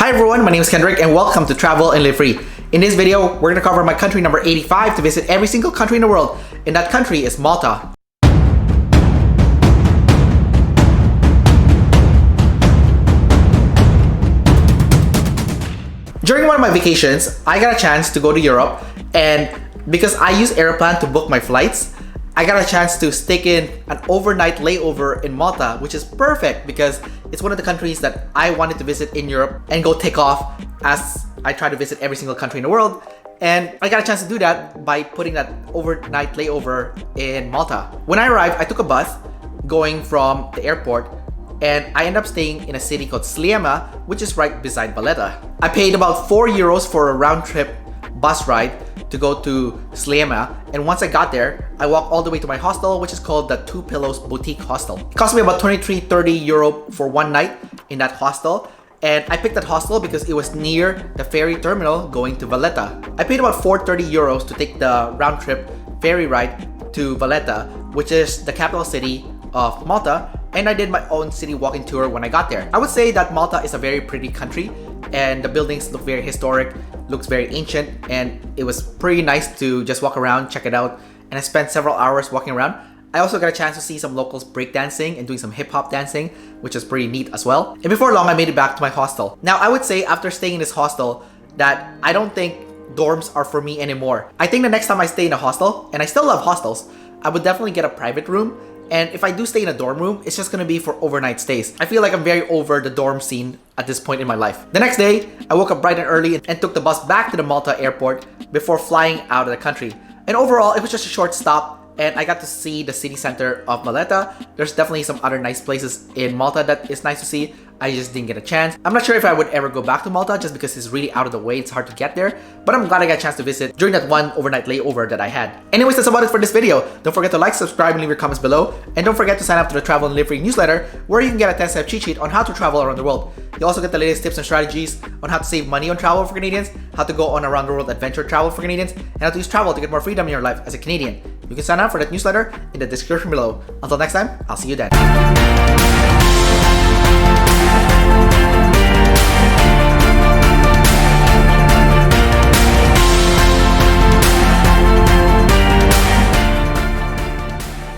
Hi everyone, my name is Kendrick and welcome to Travel and Live Free. In this video, we're going to cover my country number 85 to visit every single country in the world, and that country is Malta. During one of my vacations, I got a chance to go to Europe, and because I use Aeroplan to book my flights, I got a chance to stick in an overnight layover in Malta, which is perfect because it's one of the countries that I wanted to visit in Europe and go take off as I try to visit every single country in the world. And I got a chance to do that by putting that overnight layover in Malta. When I arrived, I took a bus going from the airport and I ended up staying in a city called Sliema, which is right beside Valletta. I paid about €4 for a round trip bus ride to go to Sliema, and once I got there, I walked all the way to my hostel, which is called the Two Pillows Boutique Hostel. It cost me about €23-30 for one night in that hostel, and I picked that hostel because it was near the ferry terminal going to Valletta. I paid about €430 to take the round trip ferry ride to Valletta, which is the capital city of Malta, and I did my own city walking tour when I got there. I would say that Malta is a very pretty country, and the buildings look very historic, looks very ancient, and it was pretty nice to just walk around, check it out, and I spent several hours walking around. I also got a chance to see some locals breakdancing and doing some hip-hop dancing, which was pretty neat as well. And before long, I made it back to my hostel. Now, I would say after staying in this hostel that I don't think dorms are for me anymore. I think the next time I stay in a hostel, and I still love hostels, I would definitely get a private room. And if I do stay in a dorm room, it's just gonna be for overnight stays. I feel like I'm very over the dorm scene at this point in my life. The next day, I woke up bright and early and took the bus back to the Malta airport before flying out of the country. And overall, it was just a short stop, and I got to see the city center of Valletta. There's definitely some other nice places in Malta that is nice to see. I just didn't get a chance. I'm not sure if I would ever go back to Malta just because it's really out of the way. It's hard to get there, but I'm glad I got a chance to visit during that one overnight layover that I had. Anyways, that's about it for this video. Don't forget to like, subscribe, and leave your comments below. And don't forget to sign up to the Travel and Live Free newsletter, where you can get a 10-step cheat sheet on how to travel around the world. You'll also get the latest tips and strategies on how to save money on travel for Canadians, how to go on around the world adventure travel for Canadians, and how to use travel to get more freedom in your life as a Canadian. You can sign up for that newsletter in the description below. Until next time, I'll see you then.